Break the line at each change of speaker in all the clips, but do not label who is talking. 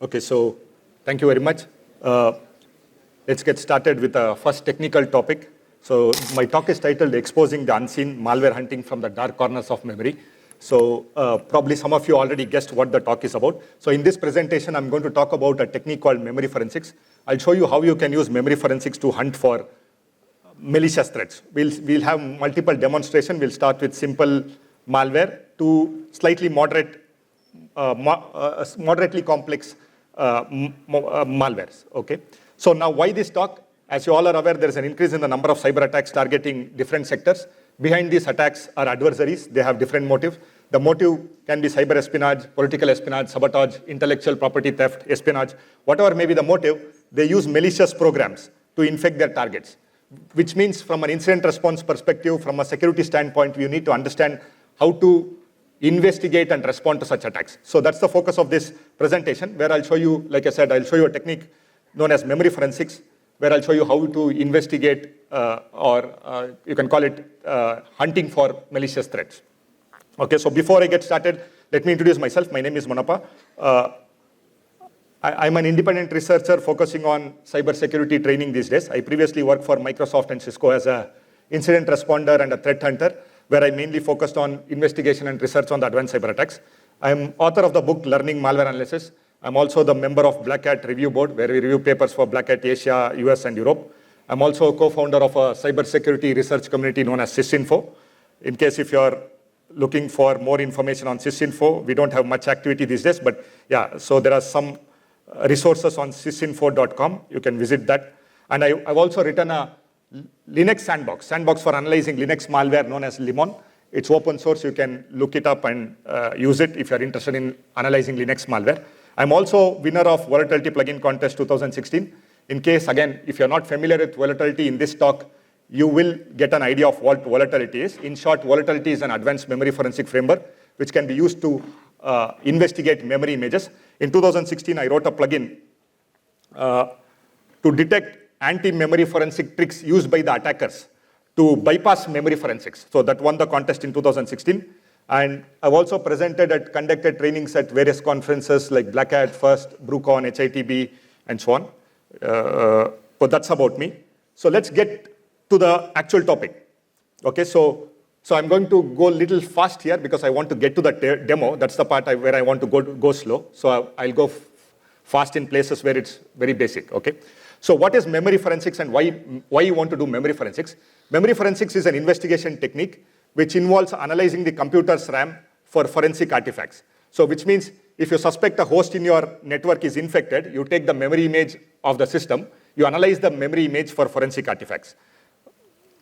Okay, so thank you very much. Let's get started with the first technical topic. So my talk is titled Exposing the Unseen, Malware Hunting from the Dark Corners of Memory. So probably some of you already guessed what the talk is about. So in this presentation, I'm going to talk about a technique called memory forensics. I'll show you how you can use memory forensics to hunt for malicious threats. We'll have multiple demonstrations. We'll start with simple malware to slightly moderately complex malwares, okay? So now why this talk? As you all are aware, there is an increase in the number of cyber attacks targeting different sectors. Behind these attacks are adversaries. They have different motives. The motive can be cyber espionage, political espionage, sabotage, intellectual property theft, espionage. Whatever may be the motive, they use malicious programs to infect their targets, which means from an incident response perspective, from a security standpoint, you need to understand how to investigate and respond to such attacks. So that's the focus of this presentation, where I'll show you, like I said, I'll show you a technique known as memory forensics, where I'll show you how to investigate or you can call it hunting for malicious threats. Okay, so before I get started, let me introduce myself. My name is Monnappa. I'm an independent researcher focusing on cybersecurity training these days. I previously worked for Microsoft and Cisco as an incident responder and a threat hunter, where I mainly focused on investigation and research on the advanced cyber attacks. I'm author of the book Learning Malware Analysis. I'm also the member of Black Hat Review Board, where we review papers for Black Hat Asia, US, and Europe. I'm also a co-founder of a cybersecurity research community known as SysInfo. In case if you're looking for more information on SysInfo, we don't have much activity these days, but yeah, so there are some resources on sysinfo.com. You can visit that. And I've also written a Linux sandbox for analyzing Linux malware known as Limon. It's open source. You can look it up and use it if you're interested in analyzing Linux malware. I'm also winner of Volatility Plugin Contest 2016. In case, again, if you're not familiar with volatility in this talk, you will get an idea of what volatility is. In short, volatility is an advanced memory forensic framework which can be used to investigate memory images. In 2016, I wrote a plugin to detect anti-memory forensic tricks used by the attackers to bypass memory forensics. So that won the contest in 2016. And I've also conducted trainings at various conferences like Black Hat, FIRST, Vulncon, HITB, and so on. But that's about me. So let's get to the actual topic. Okay, so I'm going to go a little fast here because I want to get to the demo. That's the part where I want to go slow. So I'll go fast in places where it's very basic, okay? So what is memory forensics and why you want to do memory forensics? Memory forensics is an investigation technique which involves analyzing the computer's RAM for forensic artifacts. So which means if you suspect a host in your network is infected, you take the memory image of the system, you analyze the memory image for forensic artifacts.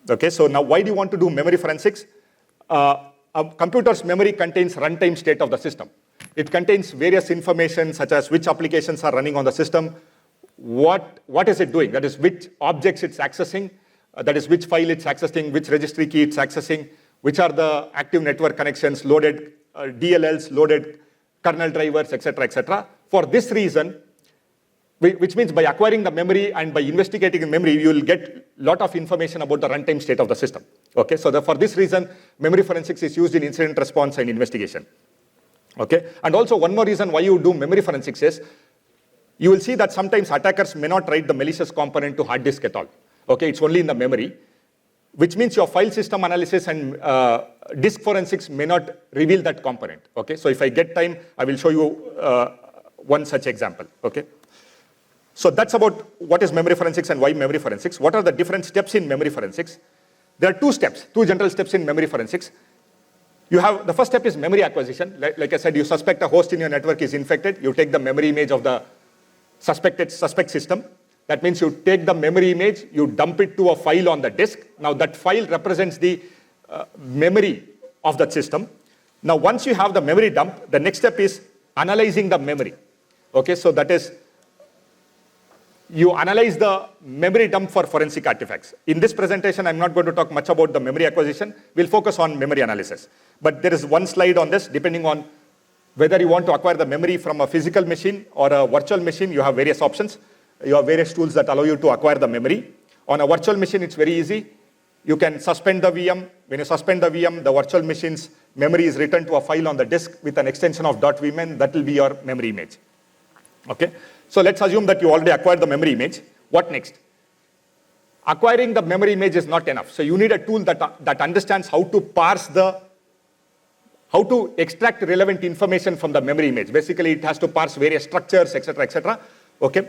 Okay, so now why do you want to do memory forensics? A computer's memory contains runtime state of the system. It contains various information such as which applications are running on the system, what is it doing? That is, which objects it's accessing, that is, which file it's accessing, which registry key it's accessing, which are the active network connections, loaded DLLs, loaded kernel drivers, etc., etc. For this reason, which means by acquiring the memory and by investigating the memory, you will get a lot of information about the runtime state of the system. Okay, so for this reason, memory forensics is used in incident response and investigation. Okay, and also one more reason why you do memory forensics is, you will see that sometimes attackers may not write the malicious component to hard disk at all. Okay, it's only in the memory, which means your file system analysis and disk forensics may not reveal that component. Okay, so if I get time, I will show you one such example. Okay, so that's about what is memory forensics and why memory forensics. What are the different steps in memory forensics? There are two general steps in memory forensics. The first step is memory acquisition. Like I said, you suspect a host in your network is infected. You take the memory image of the suspect system. That means you take the memory image, you dump it to a file on the disk. Now that file represents the memory of that system. Now once you have the memory dump, the next step is analyzing the memory. Okay, so that is, you analyze the memory dump for forensic artifacts. In this presentation, I'm not going to talk much about the memory acquisition. We'll focus on memory analysis. But there is one slide on this, depending on whether you want to acquire the memory from a physical machine or a virtual machine, you have various options. You have various tools that allow you to acquire the memory. On a virtual machine, it's very easy. You can suspend the VM. When you suspend the VM, the virtual machine's memory is written to a file on the disk with an extension of .vmin. That will be your memory image. Okay, so let's assume that you already acquired the memory image. What next? Acquiring the memory image is not enough. So you need a tool that understands how to extract relevant information from the memory image. Basically, it has to parse various structures, etc., etc. Okay,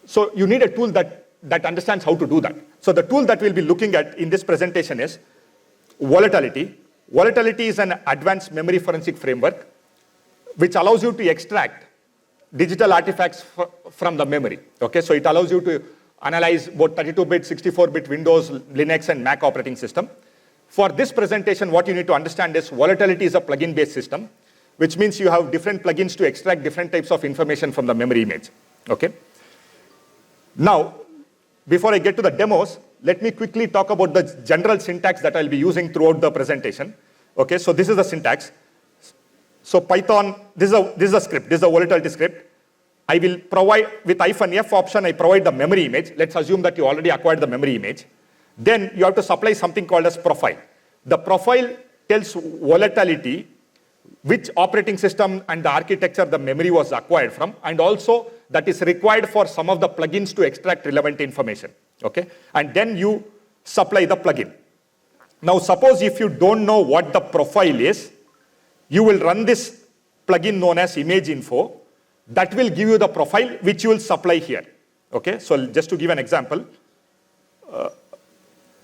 so you need a tool that understands how to do that. So the tool that we'll be looking at in this presentation is volatility. Volatility is an advanced memory forensic framework which allows you to extract digital artifacts from the memory. Okay, so it allows you to analyze both 32-bit, 64-bit Windows, Linux, and Mac operating system. For this presentation, what you need to understand is volatility is a plugin-based system, which means you have different plugins to extract different types of information from the memory image. Okay. Now, before I get to the demos, let me quickly talk about the general syntax that I'll be using throughout the presentation. Okay, so this is the syntax. So Python, this is a script, this is a volatility script. I will provide, with -f option, I provide the memory image. Let's assume that you already acquired the memory image. Then you have to supply something called as profile. The profile tells volatility, which operating system and the architecture the memory was acquired from, and also that is required for some of the plugins to extract relevant information. Okay, and then you supply the plugin. Now, suppose if you don't know what the profile is, you will run this plugin known as image info. That will give you the profile which you will supply here. Okay, so just to give an example,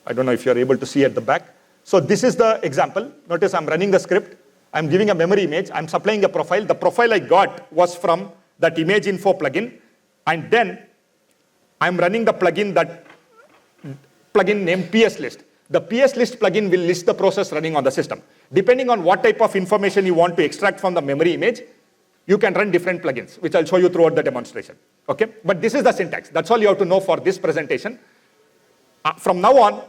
I don't know if you're able to see at the back. So this is the example. Notice I'm running the script. I'm giving a memory image. I'm supplying a profile. The profile I got was from that image info plugin. And then I'm running the plugin named PS list. The PS list plugin will list the process running on the system. Depending on what type of information you want to extract from the memory image, you can run different plugins, which I'll show you throughout the demonstration. Okay, but this is the syntax. That's all you have to know for this presentation. From now on,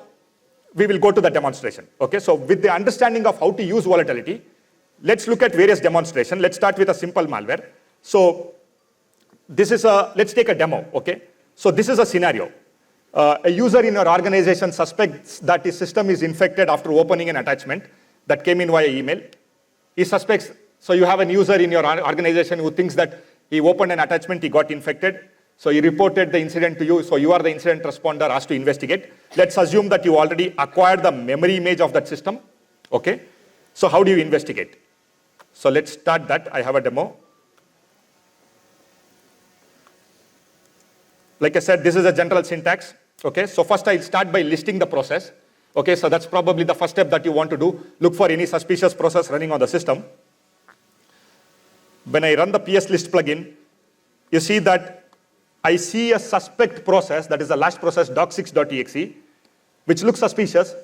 we will go to the demonstration. Okay, so with the understanding of how to use volatility, let's look at various demonstrations. Let's start with a simple malware. So this is let's take a demo. Okay, so this is a scenario. A user in your organization suspects that his system is infected after opening an attachment that came in via email. He suspects, so you have a user in your organization who thinks that he opened an attachment, he got infected. So he reported the incident to you. So you are the incident responder asked to investigate. Let's assume that you already acquired the memory image of that system. Okay. So how do you investigate? So let's start that. I have a demo. Like I said, this is a general syntax. Okay. So first I'll start by listing the process. Okay. So that's probably the first step that you want to do. Look for any suspicious process running on the system. When I run the PS list plugin, you see that I see a suspect process, that is the last process, doc6.exe, which looks suspicious,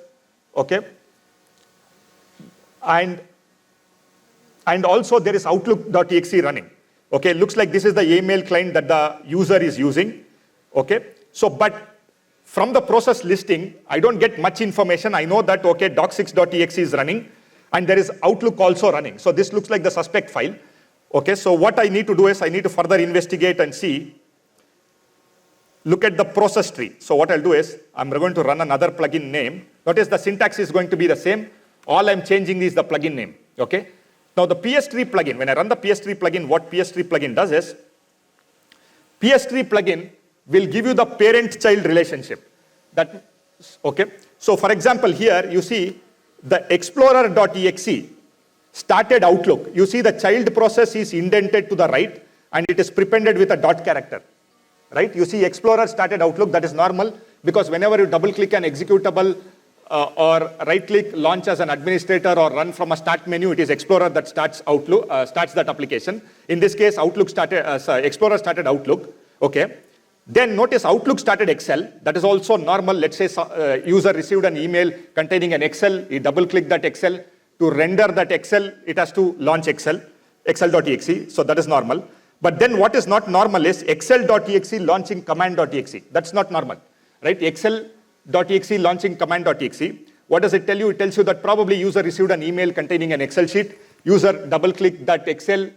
okay? And also there is outlook.exe running, okay? Looks like this is the email client that the user is using, okay? So, but from the process listing, I don't get much information. I know that, okay, doc6.exe is running, and there is outlook also running. So this looks like the suspect file, okay? So what I need to do is I need to further investigate and see. Look at the process tree. So what I'll do is, I'm going to run another plugin name. Notice the syntax is going to be the same. All I'm changing is the plugin name, okay? Now the PS tree plugin, when I run the PS tree plugin, what PS tree plugin does is, PS tree plugin will give you the parent-child relationship. Okay? So for example, here you see the explorer.exe started Outlook. You see the child process is indented to the right, and it is prepended with a dot character. Right? You see Explorer started Outlook, that is normal, because whenever you double click an executable or right click, launch as an administrator or run from a start menu, it is Explorer that starts Outlook, starts that application. In this case, Explorer started Outlook, okay? Then notice Outlook started Excel, that is also normal. Let's say user received an email containing an Excel, he double click that Excel. To render that Excel, it has to launch excel.exe, so that is normal. But then what is not normal is excel.exe launching command.exe. That's not normal, right? Excel.exe launching command.exe. What does it tell you? It tells you that probably user received an email containing an Excel sheet. User double-clicked that Excel,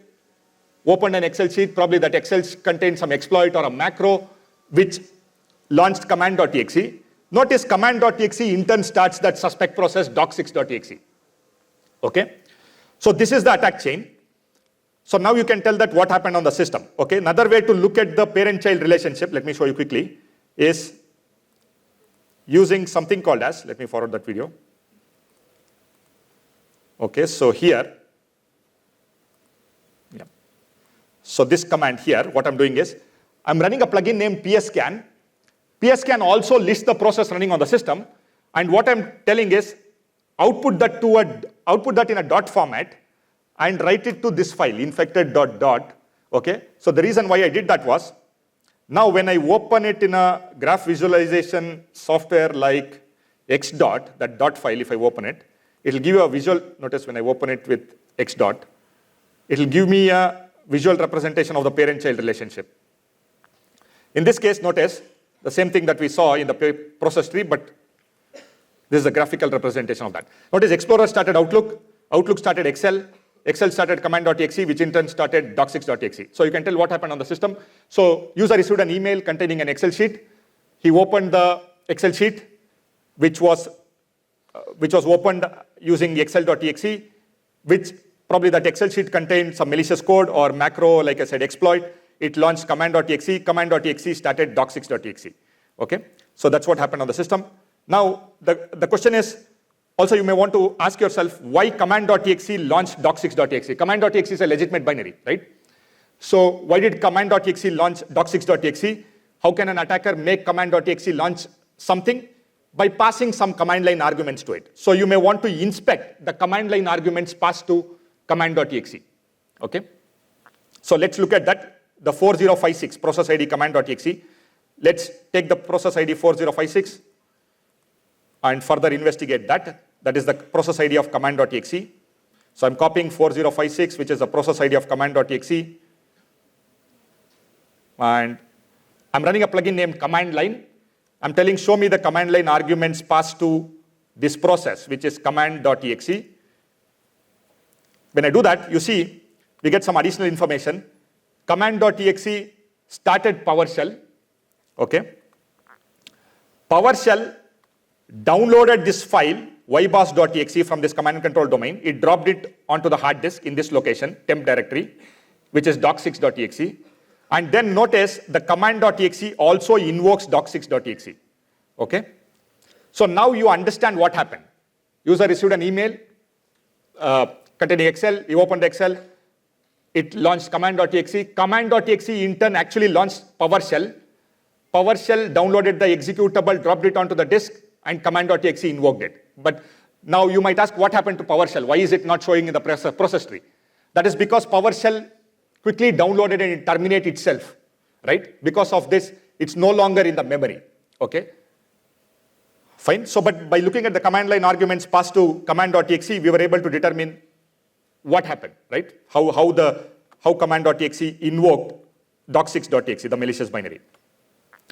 opened an Excel sheet. Probably that Excel contained some exploit or a macro which launched command.exe. Notice command.exe in turn starts that suspect process doc6.exe. Okay? So this is the attack chain. So now you can tell that what happened on the system. Okay, another way to look at the parent-child relationship, let me show you quickly, is using something called as, let me forward that video. Okay, so here, yeah. So this command here, what I'm doing is, I'm running a plugin named pscan. Pscan also lists the process running on the system, and what I'm telling is, output that in a dot format, and write it to this file, infected.dot. Okay, so the reason why I did that was, now when I open it in a graph visualization software like xdot, that dot file, if I open it, it'll give you a visual, notice when I open it with xdot, it'll give me a visual representation of the parent-child relationship. In this case, notice the same thing that we saw in the process tree, but this is a graphical representation of that. Notice Explorer started Outlook, Outlook started Excel, Excel started command.exe, which in turn started doc6.exe. So you can tell what happened on the system. So user received an email containing an Excel sheet. He opened the Excel sheet, which was opened using excel.exe, which probably that Excel sheet contained some malicious code or macro, like I said, exploit. It launched command.exe, command.exe started doc6.exe. Okay, so that's what happened on the system. Now, the question is, also you may want to ask yourself, why command.exe launched doc6.exe? Command.exe is a legitimate binary, right? So why did command.exe launch doc6.exe? How can an attacker make command.exe launch something? By passing some command line arguments to it. So you may want to inspect the command line arguments passed to command.exe. Okay? So let's look at that, the 4056 process ID command.exe. Let's take the process ID 4056 and further investigate that. That is the process ID of command.exe. So I'm copying 4056, which is the process ID of command.exe. And I'm running a plugin named command line. I'm telling, show me the command line arguments passed to this process, which is command.exe. When I do that, you see, we get some additional information. Command.exe started PowerShell. Okay. PowerShell downloaded this file, yboss.exe, from this command and control domain. It dropped it onto the hard disk in this location, temp directory, which is doc6.exe. And then notice the command.exe also invokes doc6.exe. Okay? So now you understand what happened. User received an email containing Excel. He opened Excel. It launched command.exe. Command.exe in turn actually launched PowerShell. PowerShell downloaded the executable, dropped it onto the disk, and command.exe invoked it. But now you might ask, what happened to PowerShell? Why is it not showing in the process tree? That is because PowerShell quickly downloaded and it terminated itself, right? Because of this, it's no longer in the memory, okay? Fine, so but by looking at the command line arguments passed to command.exe, we were able to determine what happened, right? How command.exe invoked doc6.exe, the malicious binary.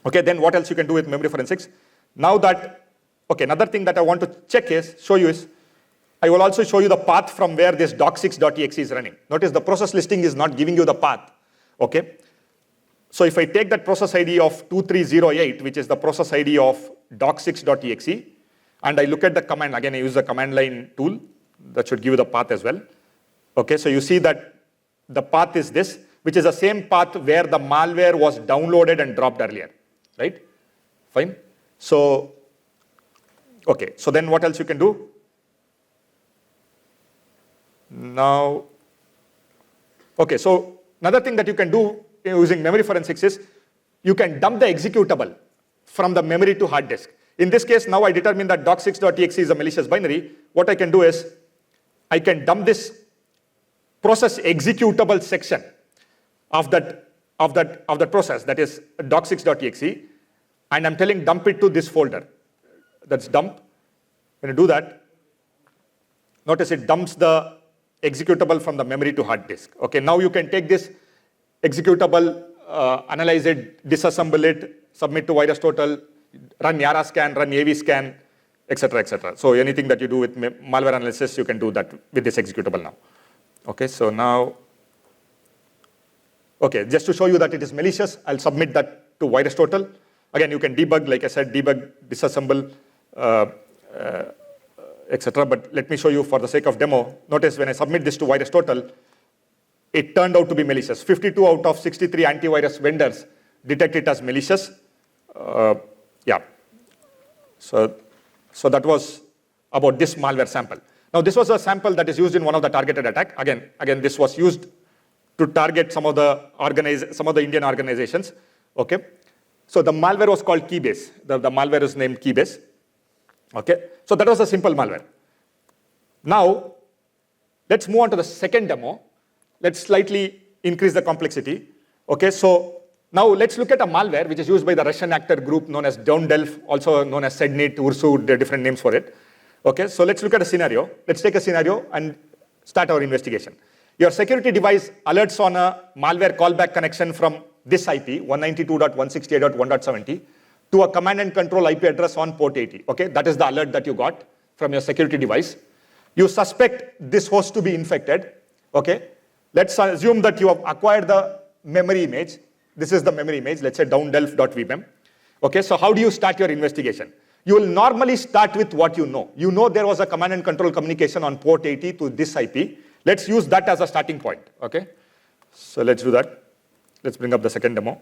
Okay, then what else you can do with memory forensics? Now that, okay, another thing that I want to show you is, I will also show you the path from where this doc6.exe is running. Notice the process listing is not giving you the path, okay? So if I take that process ID of 2308, which is the process ID of doc6.exe, and I look at the command, again I use the command line tool, that should give you the path as well. Okay, so you see that the path is this, which is the same path where the malware was downloaded and dropped earlier, right? Fine. So, okay, so then what else you can do? Now, okay, so another thing that you can do using memory forensics is you can dump the executable from the memory to hard disk. In this case, now I determine that doc6.exe is a malicious binary. What I can do is I can dump this process executable section of that process, that is doc6.exe, and I'm telling dump it to this folder. That's dump. When you do that, notice it dumps the executable from the memory to hard disk. Okay, now you can take this executable, analyze it, disassemble it, submit to VirusTotal, run Yara scan, run AV scan, etc., etc. So anything that you do with malware analysis, you can do that with this executable now. Okay, so now, okay, just to show you that it is malicious, I'll submit that to VirusTotal. Again, you can debug, like I said, debug, disassemble, etc. But let me show you for the sake of demo. Notice when I submit this to VirusTotal, it turned out to be malicious. 52 out of 63 antivirus vendors detect it as malicious. Yeah. So that was about this malware sample. Now, this was a sample that is used in one of the targeted attack. Again, this was used to target some of the Indian organizations. Okay. So the malware was called Keybase. The malware is named Keybase. Okay. So that was a simple malware. Now, let's move on to the second demo. Let's slightly increase the complexity. Okay. So now let's look at a malware which is used by the Russian actor group known as Downdelf, also known as Sednit, Ursu, there are different names for it. Okay, so let's look at a scenario. Let's take a scenario and start our investigation. Your security device alerts on a malware callback connection from this IP, 192.168.1.70, to a command and control IP address on port 80. Okay, that is the alert that you got from your security device. You suspect this host to be infected. Okay, let's assume that you have acquired the memory image. This is the memory image, let's say downdelf.vbem. Okay, so how do you start your investigation? You will normally start with what you know. You know there was a command and control communication on port 80 to this IP. Let's use that as a starting point, okay? So let's do that. Let's bring up the second demo.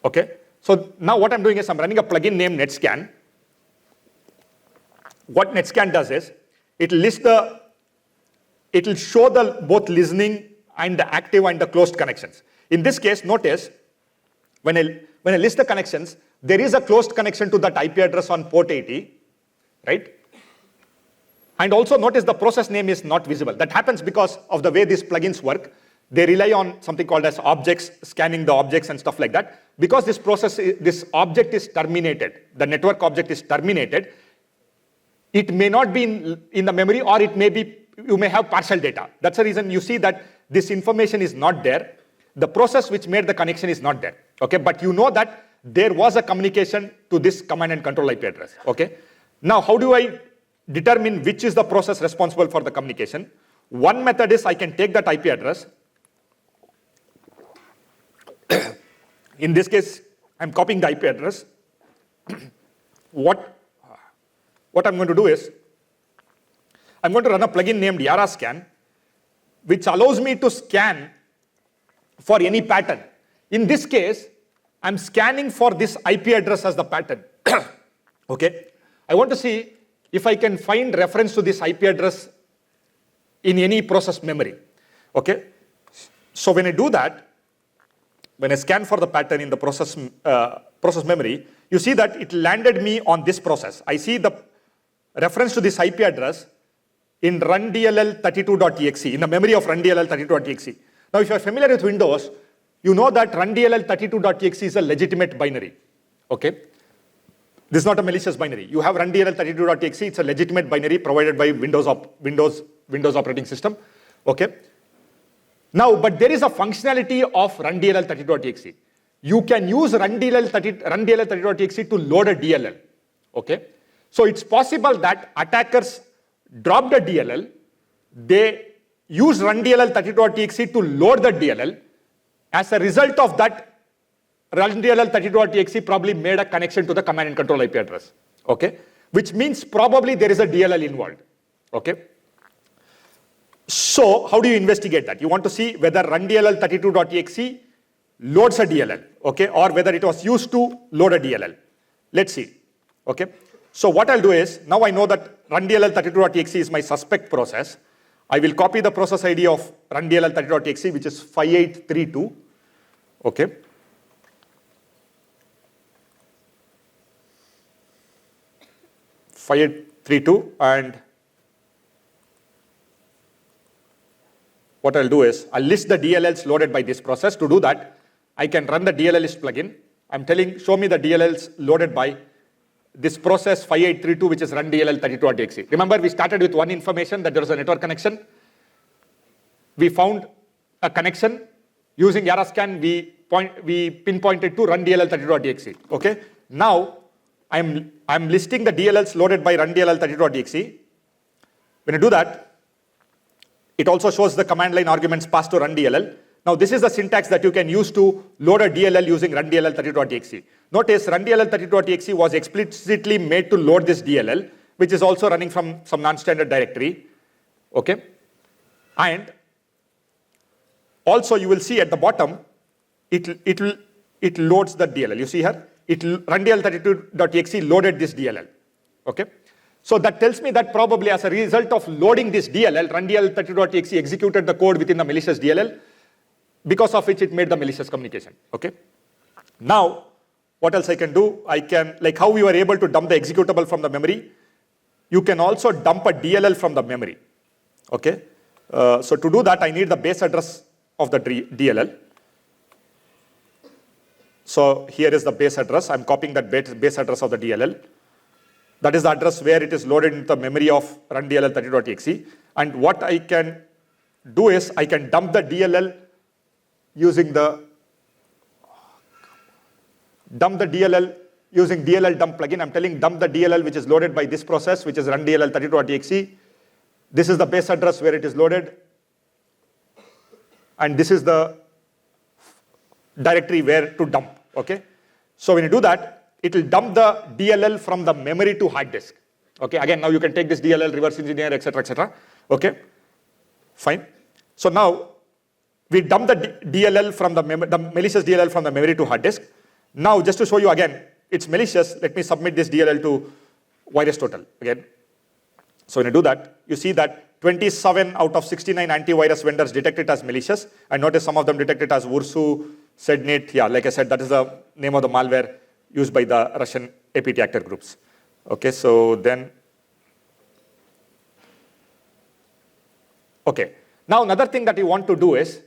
Okay, so now what I'm doing is I'm running a plugin named NetScan. What NetScan does is, it'll show the both listening and the active and the closed connections. In this case, notice, when I list the connections, there is a closed connection to that IP address on port 80, right? And also notice the process name is not visible. That happens because of the way these plugins work. They rely on something called as objects, scanning the objects and stuff like that. Because this object is terminated, the network object is terminated, it may not be in the memory, or it may be, you may have partial data. That's the reason you see that this information is not there. The process which made the connection is not there. Okay, but you know that there was a communication to this command and control IP address. Okay, now how do I determine which is the process responsible for the communication? One method is I can take that IP address. In this case, I'm copying the IP address. What I'm going to do is, I'm going to run a plugin named YaraScan, which allows me to scan for any pattern. In this case, I'm scanning for this IP address as the pattern. Okay, I want to see if I can find reference to this IP address in any process memory. Okay, so when I do that, when I scan for the pattern in the process memory, you see that it landed me on this process. I see the reference to this IP address in rundll32.exe, in the memory of rundll32.exe. Now, if you're familiar with Windows, you know that rundll32.exe is a legitimate binary. Okay, this is not a malicious binary. You have rundll32.exe, it's a legitimate binary provided by Windows operating system. Okay. Now, but there is a functionality of rundll32.exe. You can use rundll32.exe to load a DLL. Okay, so it's possible that attackers dropped a DLL, they use rundll32.exe to load the DLL. As a result of that, rundll32.exe probably made a connection to the command and control IP address. Okay, which means probably there is a DLL involved. Okay. So how do you investigate that? You want to see whether rundll32.exe loads a DLL, okay, or whether it was used to load a DLL. Let's see. Okay. So what I'll do is, now I know that rundll32.exe is my suspect process. I will copy the process ID of rundll32.exe, which is 5832. Okay. And what I'll do is, I'll list the DLLs loaded by this process. To do that, I can run the DLL list plugin. I'm telling, show me the DLLs loaded by this process 5832, which is rundll32.exe. Remember, we started with one information that there was a network connection. We found a connection. Using YaraScan, we pinpointed to rundll32.exe. Okay. Now, I'm listing the DLLs loaded by rundll32.exe. When I do that, it also shows the command line arguments passed to rundll. Now, this is the syntax that you can use to load a DLL using rundll32.exe. Notice rundll32.exe was explicitly made to load this DLL, which is also running from some non-standard directory. Okay. And also you will see at the bottom, it loads the DLL. You see here, run DLL32.exe loaded this DLL. Okay. So that tells me that probably as a result of loading this DLL, run DLL32.exe executed the code within the malicious DLL, because of which it made the malicious communication. Okay. Now, what else I can do? I can, like how we were able to dump the executable from the memory, you can also dump a DLL from the memory. Okay. So to do that, I need the base address of the DLL. So here is the base address. I'm copying that base address of the DLL. That is the address where it is loaded into the memory of run DLL32.exe. And what I can do is I can dump the DLL using DLL using DLL dump plugin. I'm telling dump the DLL which is loaded by this process, which is run DLL32.exe. This is the base address where it is loaded. And this is the directory where to dump. Okay. So when you do that, it will dump the DLL from the memory to hard disk. Okay. Again, now you can take this DLL, reverse engineer, etc., etc. Okay. Fine. So now we dump the DLL from the malicious DLL from the memory to hard disk. Now, just to show you again, it's malicious. Let me submit this DLL to VirusTotal again. So when you do that, you see that 27 out of 69 antivirus vendors detect it as malicious. And notice some of them detect it as Ursu, Sednit. Yeah, like I said, that is the name of the malware used by the Russian APT actor groups. Okay, so then, okay. Now another thing that you want to do is,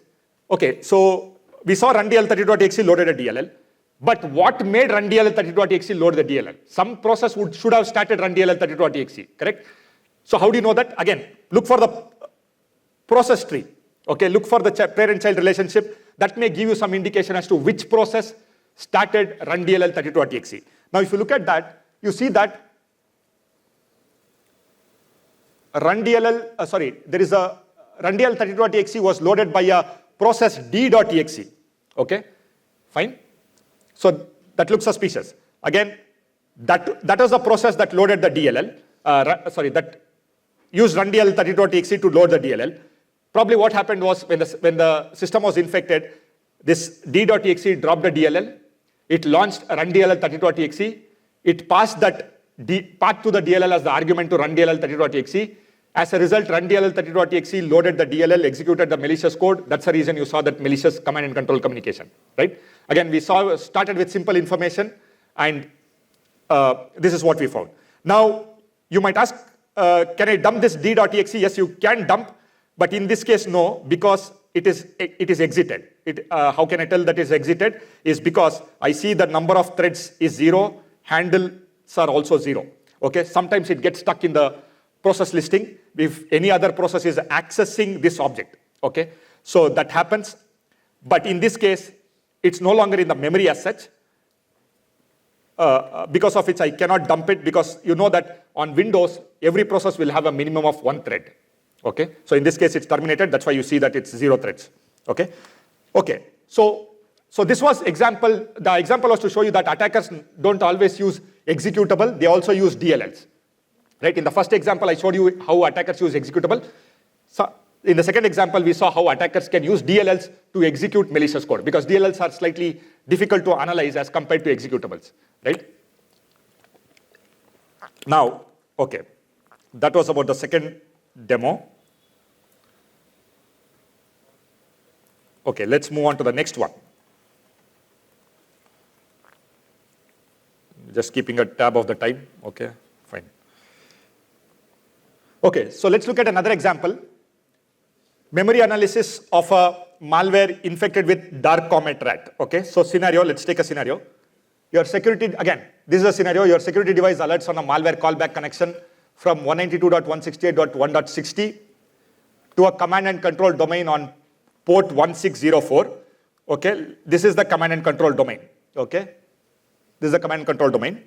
okay, so we saw run DLL32.exe loaded a DLL, but what made run DLL32.exe load the DLL? Some process should have started run DLL32.exe, correct? So how do you know that? Again, look for the process tree. Okay, look for the parent-child relationship. That may give you some indication as to which process started run DLL32.exe. Now, if you look at that, you see that run DLL32.exe was loaded by a process d.exe. Okay, fine. So that looks suspicious. Again, that was the process that loaded the DLL. That used run DLL32.exe to load the DLL. Probably what happened was when the system was infected, this d.exe dropped the DLL. It launched run DLL32.exe. It passed that path to the DLL as the argument to run DLL32.exe. As a result, run DLL32.exe loaded the DLL, executed the malicious code. That's the reason you saw that malicious command and control communication, right? Again, we started with simple information, and this is what we found. Now, you might ask, can I dump this d.exe? Yes, you can dump, but in this case, no, because it is exited. How can I tell that it's exited? Is because I see the number of threads is 0, handles are also 0. Okay, sometimes it gets stuck in the process listing if any other process is accessing this object. Okay, so that happens, but in this case, it's no longer in the memory as such. Because of which I cannot dump it, because you know that on Windows, every process will have a minimum of 1 thread. Okay, so in this case, it's terminated. That's why you see that it's 0 threads. Okay, okay. So this was example. The example was to show you that attackers don't always use executable. They also use DLLs. Right? In the first example, I showed you how attackers use executable. So in the second example, we saw how attackers can use DLLs to execute malicious code, because DLLs are slightly difficult to analyze as compared to executables. Right? Now, okay, that was about the second demo. Okay, let's move on to the next one. Just keeping a tab of the time. Okay, fine. Okay, so let's look at another example. Memory analysis of a malware infected with dark comet rat. Okay, so scenario, let's take a scenario. Your security, again, this is a scenario, your security device alerts on a malware callback connection from 192.168.1.60 to a command and control domain on port 1604. Okay, this is the command and control domain. Okay, this is the command and control domain.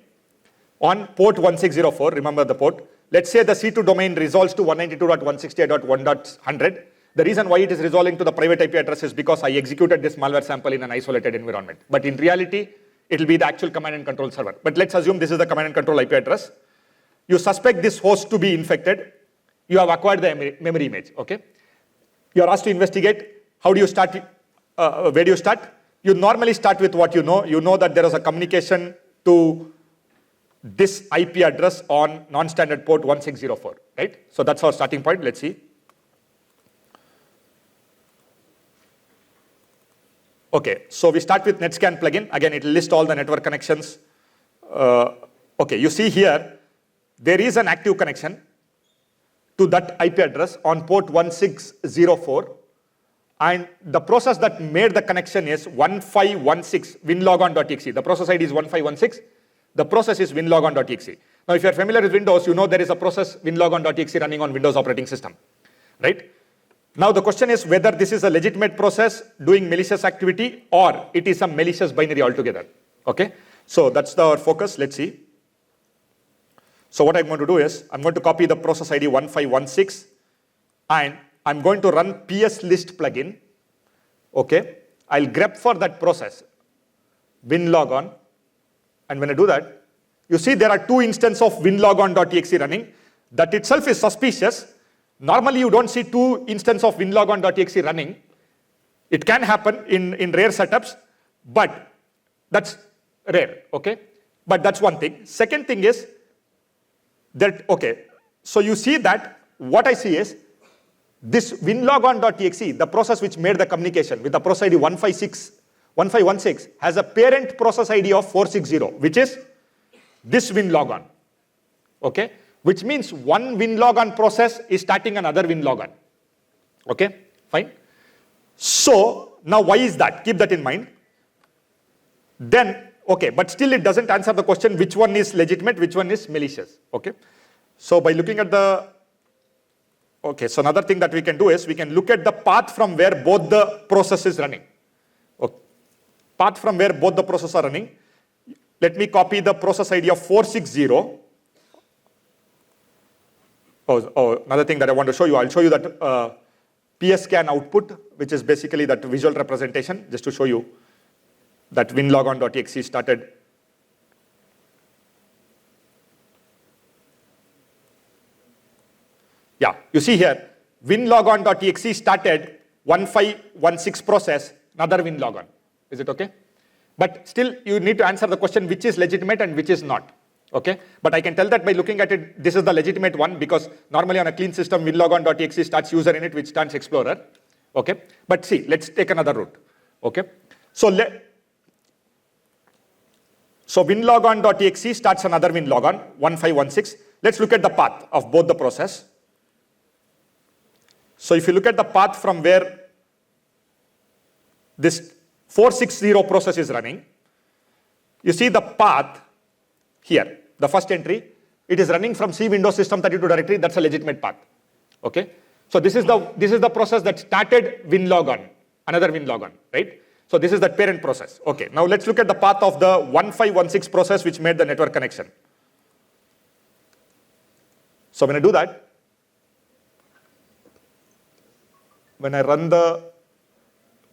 On port 1604, remember the port. Let's say the C2 domain resolves to 192.168.1.100. The reason why it is resolving to the private IP address is because I executed this malware sample in an isolated environment. But in reality, it will be the actual command and control server. But let's assume this is the command and control IP address. You suspect this host to be infected. You have acquired the memory image. Okay. you're asked to investigate. How do you start? Where do you start? You normally start with what you know. You know that there is a communication to this IP address on non-standard port 1604, right? So that's our starting point. Let's see. Okay, so we start with NetScan plugin. Again, it will list all the network connections. Okay, you see here, there is an active connection to that IP address on port 1604. And the process that made the connection is 1516 winlogon.exe. The process ID is 1516. The process is winlogon.exe. Now, if you're familiar with Windows, you know there is a process winlogon.exe running on Windows operating system, right? Now, the question is whether this is a legitimate process doing malicious activity or it is a malicious binary altogether, okay? So that's our focus. Let's see. So what I'm going to do is I'm going to copy the process ID 1516 and I'm going to run PS list plugin, okay? I'll grep for that process, winlogon, and when I do that, you see there are two instances of winlogon.exe running. That itself is suspicious. Normally, you don't see two instances of winlogon.exe running. It can happen in rare setups, but that's rare, okay? But that's one thing. Second thing is that, okay, so you see that what I see is this winlogon.exe, the process which made the communication with the process ID 1516 has a parent process ID of 460, which is this winlogon, okay? Which means one winlogon process is starting another winlogon, okay? Fine. So now why is that? Keep that in mind. Then, okay, but still it doesn't answer the question which one is legitimate, which one is malicious, okay? So by looking at the, okay, so another thing that we can do is we can look at the path from where both the process is running. Okay. Path from where both the processes are running. Let me copy the process ID of 460. Oh, another thing that I want to show you, I'll show you that PSCAN output, which is basically that visual representation, just to show you that winlogon.exe started. Yeah, you see here, winlogon.exe started 1516 process, another winlogon. Is it okay? But still, you need to answer the question which is legitimate and which is not. Okay? But I can tell that by looking at it, this is the legitimate one because normally on a clean system, winlogon.exe starts user init, which starts explorer. Okay? But see, let's take another route. Okay? So winlogon.exe starts another winlogon, 1516. Let's look at the path of both the process. So if you look at the path from where this 460 process is running, you see the path here, the first entry, it is running from C Windows System 32 directory. That's a legitimate path. Okay. So this is the process that started winlogon, another winlogon, right? So this is the parent process. Okay. Now let's look at the path of the 1516 process which made the network connection. So when I do that, when I run the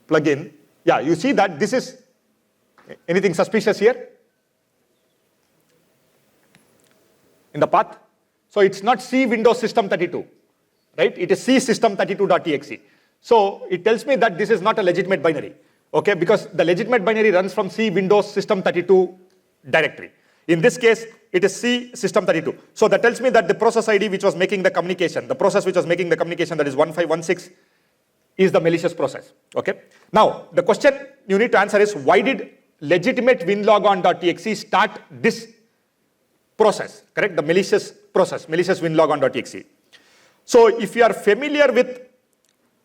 plugin, yeah, you see that this is anything suspicious here in the path. So it's not C Windows System 32, right? It is C system32.exe. So it tells me that this is not a legitimate binary, okay? Because the legitimate binary runs from C Windows System 32 directory. In this case, it is C system32. So that tells me that the process ID which was making the communication, the process which was making the communication, that is 1516, is the malicious process, okay? Now, the question you need to answer is, why did legitimate winlogon.exe start this process, correct? The malicious process, malicious winlogon.exe. So, if you are familiar with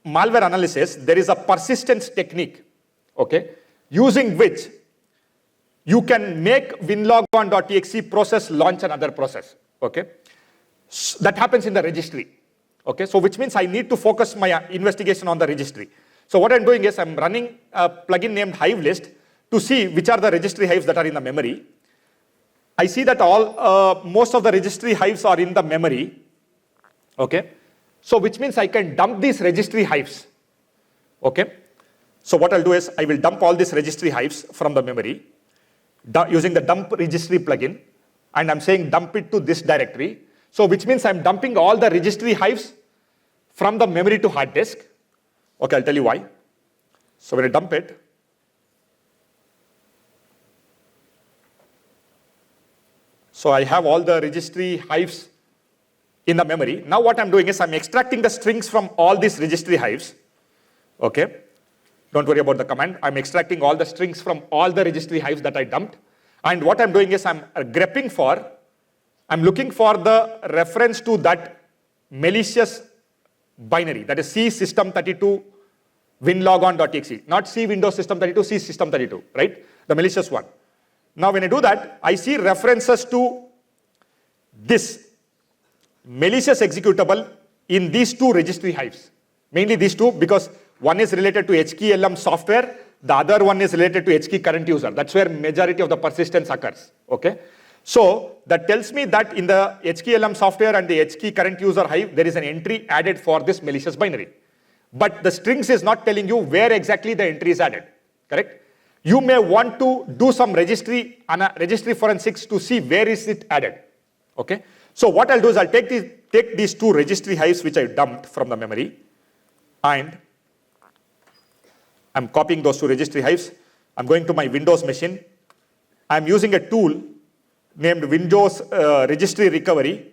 malware analysis, there is a persistence technique, okay, using which you can make winlogon.exe process launch another process, okay? That happens in the registry. Okay, so which means I need to focus my investigation on the registry. So what I'm doing is I'm running a plugin named Hive list to see which are the registry hives that are in the memory. I see that most of the registry hives are in the memory. Okay, so which means I can dump these registry hives. Okay, so what I'll do is I will dump all these registry hives from the memory using the dump registry plugin, and I'm saying dump it to this directory. So which means I'm dumping all the registry hives from the memory to hard disk. Okay, I'll tell you why. So when I dump it, so I have all the registry hives in the memory. Now what I'm doing is I'm extracting the strings from all these registry hives. Okay, don't worry about the command. I'm extracting all the strings from all the registry hives that I dumped. And what I'm doing is I'm grepping for, I'm looking for the reference to that malicious binary, that is C system32 winlogon.exe, not C Windows system32, C system32, right? The malicious one. Now when I do that, I see references to this malicious executable in these two registry hives. Mainly these two, because one is related to HKLM software, the other one is related to HK current user. That's where majority of the persistence occurs, okay? So that tells me that in the HKLM software and the HK current user hive, there is an entry added for this malicious binary. But the strings is not telling you where exactly the entry is added, correct? You may want to do some registry forensics to see where is it added, okay? So what I'll do is I'll take these two registry hives which I dumped from the memory, and I'm copying those two registry hives. I'm going to my Windows machine. I'm using a tool named Windows Registry Recovery,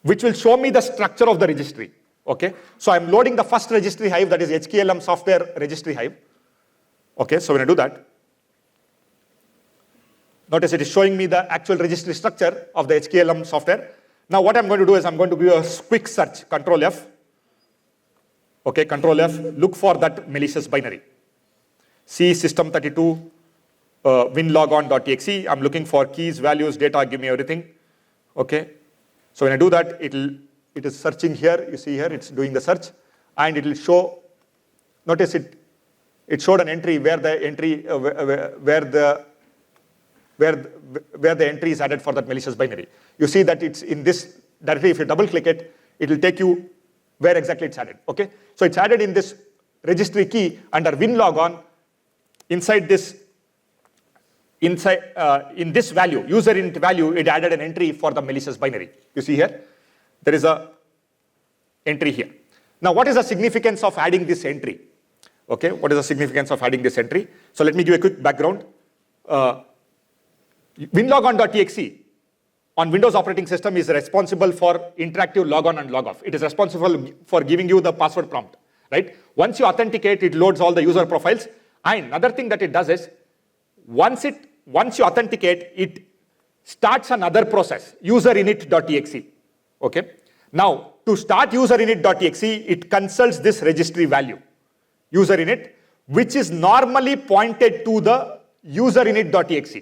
which will show me the structure of the registry. Okay, so I'm loading the first registry hive, that is HKLM software registry hive. Okay, so when I do that, notice it is showing me the actual registry structure of the HKLM software. Now what I'm going to do is I'm going to do a quick search, Control F. Okay, Control F, look for that malicious binary. C system32 winlogon.exe. I'm looking for keys, values, data, give me everything. Okay, so when I do that, it is searching here. You see here, it's doing the search, and it will show. Notice it showed an entry where the entry where the entry is added for that malicious binary. You see that it's in this directory. If you double click it, it will take you where exactly it's added. Okay, so it's added in this registry key under winlogon. Inside this, in this value, user int value, it added an entry for the malicious binary. You see here, there is a entry here. Now, what is the significance of adding this entry? Okay, what is the significance of adding this entry? So let me give a quick background. Winlogon.exe on Windows operating system is responsible for interactive logon and logoff. It is responsible for giving you the password prompt, right? Once you authenticate, it loads all the user profiles. And another thing that it does is, once you authenticate, it starts another process, userinit.exe. Okay. Now, to start userinit.exe, it consults this registry value, userinit, which is normally pointed to the userinit.exe.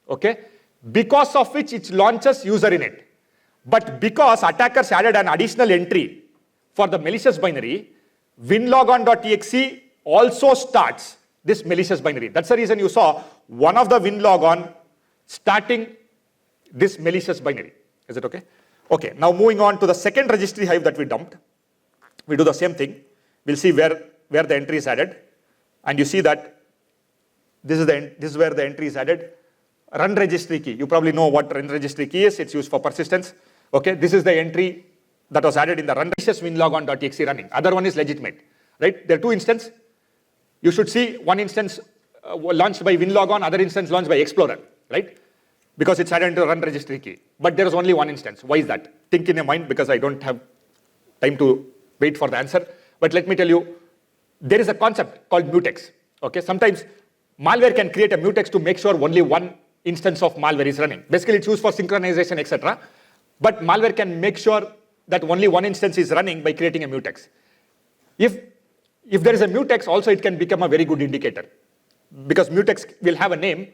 Okay. Because of which it launches userinit. But because attackers added an additional entry for the malicious binary, winlogon.exe also starts this malicious binary. That's the reason you saw one of the winlogon starting this malicious binary. Is it okay? Okay, now moving on to the second registry hive that we dumped. We do the same thing. We'll see where the entry is added. And you see that this is where the entry is added. Run registry key. You probably know what run registry key is. It's used for persistence. Okay, this is the entry that was added in the run malicious winlogon.exe running. Other one is legitimate, right? There are two instances. You should see one instance launched by winlogon, other instance launched by Explorer, right? Because it's added into run registry key. But there is only one instance. Why is that? Think in your mind, because I don't have time to wait for the answer. But let me tell you, there is a concept called mutex. Okay, sometimes malware can create a mutex to make sure only one instance of malware is running. Basically, it's used for synchronization, etc. But malware can make sure that only one instance is running by creating a mutex. If there is a mutex, also it can become a very good indicator, because mutex will have a name.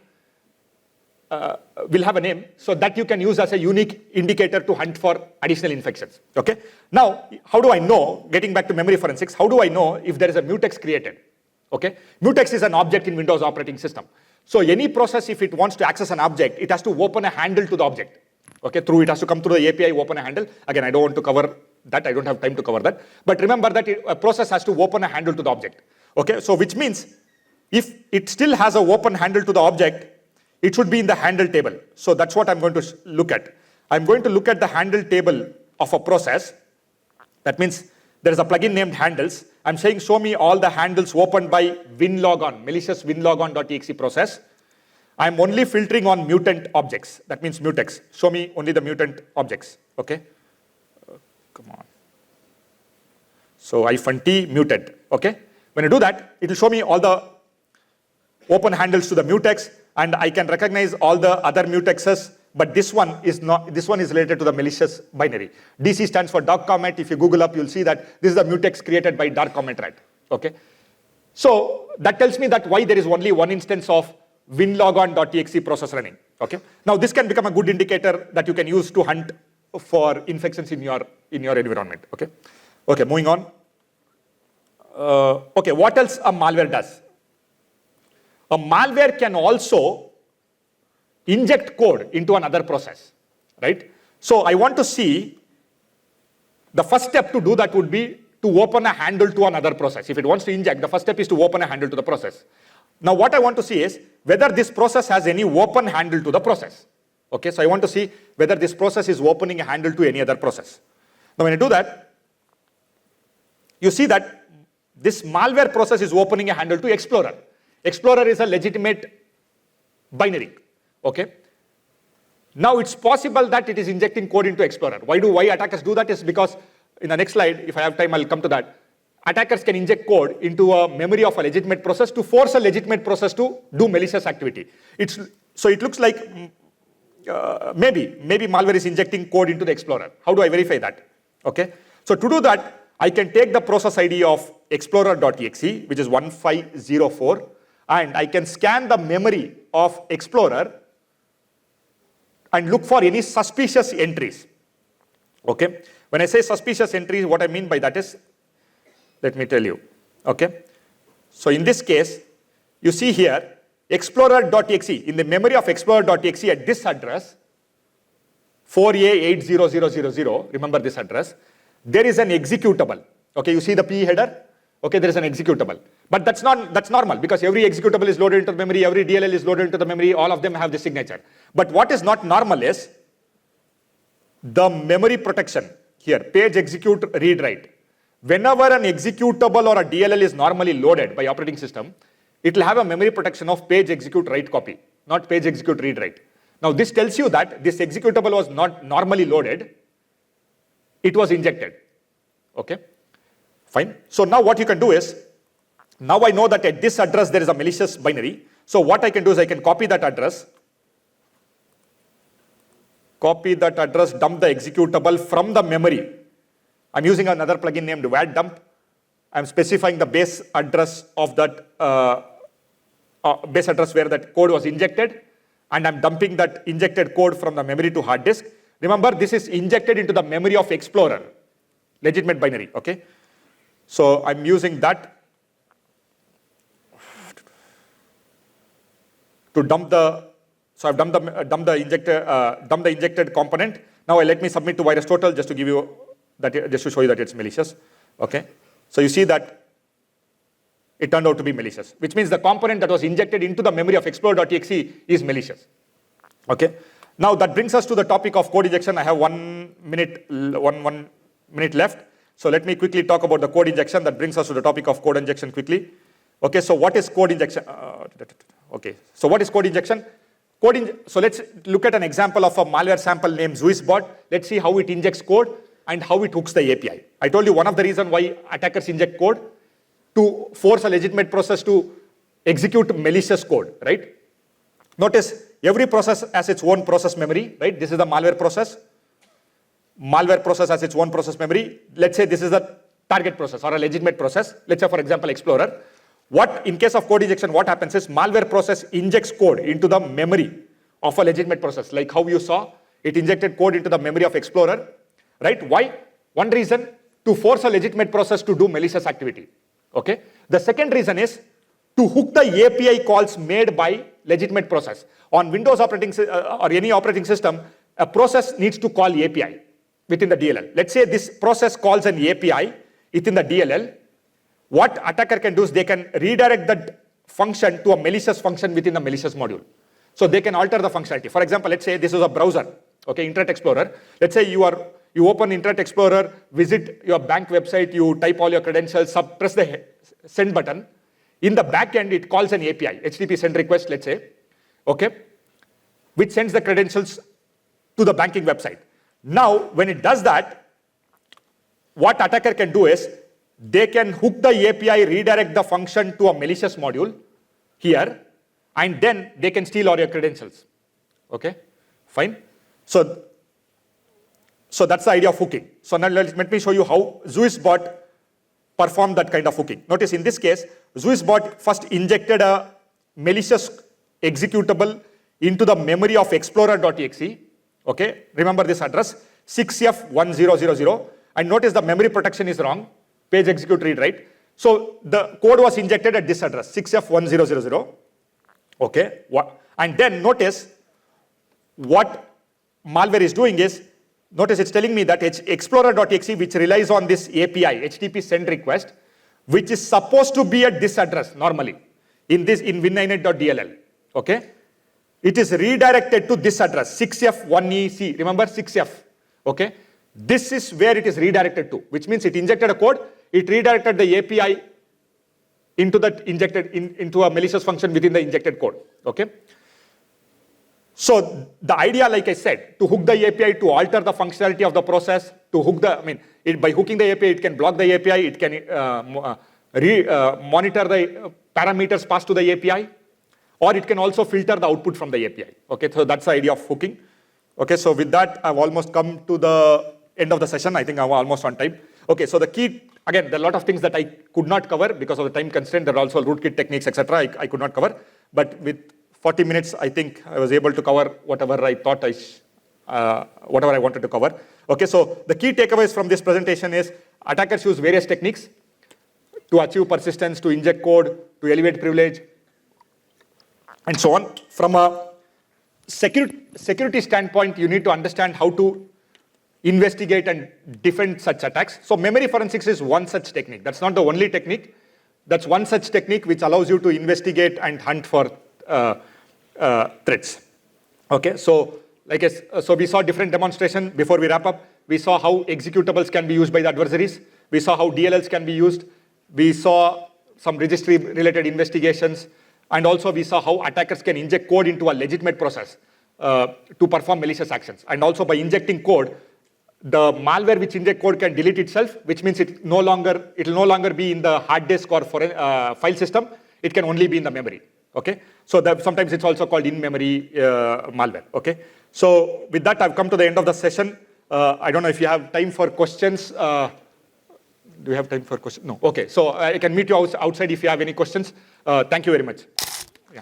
So that you can use as a unique indicator to hunt for additional infections. Okay. Now, how do I know? Getting back to memory forensics, how do I know if there is a mutex created? Okay. Mutex is an object in Windows operating system. So any process, if it wants to access an object, it has to open a handle to the object. Okay. It has to come through the API, open a handle. Again, I don't want to cover that. I don't have time to cover that. But remember that a process has to open a handle to the object. Okay. So which means if it still has an open handle to the object, it should be in the handle table. So that's what I'm going to look at. I'm going to look at the handle table of a process. That means there is a plugin named handles. I'm saying show me all the handles opened by winlogon, malicious winlogon.exe process. I'm only filtering on mutant objects. That means mutex. Show me only the mutant objects. Okay. Come on. So -t muted. Okay. When I do that, it will show me all the open handles to the mutex, and I can recognize all the other mutexes. But this one is not. This one is related to the malicious binary. DC stands for dark comment. If you Google up, you'll see that this is the mutex created by dark comment rat. Okay. So that tells me that why there is only one instance of winlogon.exe process running. Okay. Now this can become a good indicator that you can use to hunt for infections in your environment. Okay. Okay. Moving on. Okay. What else a malware does? A malware can also inject code into another process, right? So I want to see the first step to do that would be to open a handle to another process. If it wants to inject, the first step is to open a handle to the process. Now what I want to see is whether this process has any open handle to the process. Okay, so I want to see whether this process is opening a handle to any other process. Now when I do that, you see that this malware process is opening a handle to Explorer. Explorer is a legitimate binary. Okay. Now it's possible that it is injecting code into Explorer. Why attackers do that is because in the next slide, if I have time, I'll come to that. Attackers can inject code into a memory of a legitimate process to force a legitimate process to do malicious activity. So it looks like maybe malware is injecting code into the Explorer. How do I verify that? Okay. So to do that, I can take the process ID of explorer.exe, which is 1504, and I can scan the memory of Explorer and look for any suspicious entries. Okay. When I say suspicious entries, what I mean by that is, let me tell you. Okay. So in this case, you see here, explorer.exe, in the memory of explorer.exe at this address, 4A80000, remember this address, there is an executable. Okay, you see the P header? Okay, there is an executable. But that's normal because every executable is loaded into the memory, every DLL is loaded into the memory, all of them have the signature. But what is not normal is the memory protection here, page execute, read write. Whenever an executable or a DLL is normally loaded by operating system, it will have a memory protection of page execute write copy, not page execute read write. Now this tells you that this executable was not normally loaded, it was injected. Okay, fine. So now what you can do is, now I know that at this address there is a malicious binary. So what I can do is I can copy that address, dump the executable from the memory. I'm using another plugin named waddump. I'm specifying the base address of that base address where that code was injected, and I'm dumping that injected code from the memory to hard disk. Remember, this is injected into the memory of Explorer, legitimate binary. Okay, so I'm using that to dump the. So I've dumped the injected component. Now let me submit to virus total just to give you that, just to show you that it's malicious. Okay, so you see that it turned out to be malicious, which means the component that was injected into the memory of explorer.exe is malicious. Okay, now that brings us to the topic of code injection. I have 1 minute left. So let me quickly talk about the code injection. That brings us to the topic of code injection quickly. Okay, so what is code injection? Okay, so what is code injection? So let's look at an example of a malware sample named ZuisBot. Let's see how it injects code and how it hooks the API. I told you one of the reasons why attackers inject code to force a legitimate process to execute malicious code, right? Notice every process has its own process memory, right? This is the malware process. Malware process has its own process memory. Let's say this is the target process or a legitimate process. Let's say, for example, Explorer. What, in case of code injection, what happens is malware process injects code into the memory of a legitimate process. Like how you saw, it injected code into the memory of Explorer, right? Why? One reason, to force a legitimate process to do malicious activity, okay? The second reason is to hook the API calls made by legitimate process. On Windows operating or any operating system, a process needs to call API within the DLL. Let's say this process calls an API within the DLL. What attacker can do is they can redirect that function to a malicious function within the malicious module. So they can alter the functionality. For example, let's say this is a browser, okay, Internet Explorer. Let's say you are You open Internet Explorer, visit your bank website, you type all your credentials, press the send button. In the back end, it calls an API, HTTP send request, let's say, okay, which sends the credentials to the banking website. Now, when it does that, what attacker can do is, they can hook the API, redirect the function to a malicious module here, and then they can steal all your credentials. Okay, fine. So that's the idea of hooking. So now let me show you how Zeusbot performed that kind of hooking. Notice in this case, Zeusbot first injected a malicious executable into the memory of explorer.exe. Okay, remember this address, 6F1000, and notice the memory protection is wrong, page execute read write. So the code was injected at this address, 6F1000. Okay, and then notice what malware is doing is, notice it's telling me that explorer.exe, which relies on this API, HTTP send request, which is supposed to be at this address normally, in win98.dll, okay? It is redirected to this address, 6F1EC, remember 6F, okay? This is where it is redirected to, which means it injected a code, it redirected the API into into a malicious function within the injected code, okay? So the idea, like I said, to hook the API to alter the functionality of the process, to hook the, by hooking the API, it can block the API, it can monitor the parameters passed to the API, or it can also filter the output from the API. Okay, so that's the idea of hooking. Okay, so with that, I've almost come to the end of the session. I think I'm almost on time. Okay, so the key, again, there are a lot of things that I could not cover because of the time constraint. There are also rootkit techniques, etc. I could not cover, but with 40 minutes, I think I was able to cover whatever I thought whatever I wanted to cover. Okay, so the key takeaways from this presentation is attackers use various techniques to achieve persistence, to inject code, to elevate privilege, and so on. From a security standpoint, you need to understand how to investigate and defend such attacks. So memory forensics is one such technique. That's not the only technique. That's one such technique which allows you to investigate and hunt for threats. Okay, so so we saw different demonstration before we wrap up. We saw how executables can be used by the adversaries. We saw how DLLs can be used. We saw some registry related investigations, and also we saw how attackers can inject code into a legitimate process to perform malicious actions. And also by injecting code, the malware which inject code can delete itself, which means it will no longer be in the hard disk or file system. It can only be in the memory. Okay, so sometimes it's also called in-memory malware. Okay, so with that, I've come to the end of the session. I don't know if you have time for questions. Do you have time for questions? No. Okay, so I can meet you outside if you have any questions. Thank you very much. Yeah.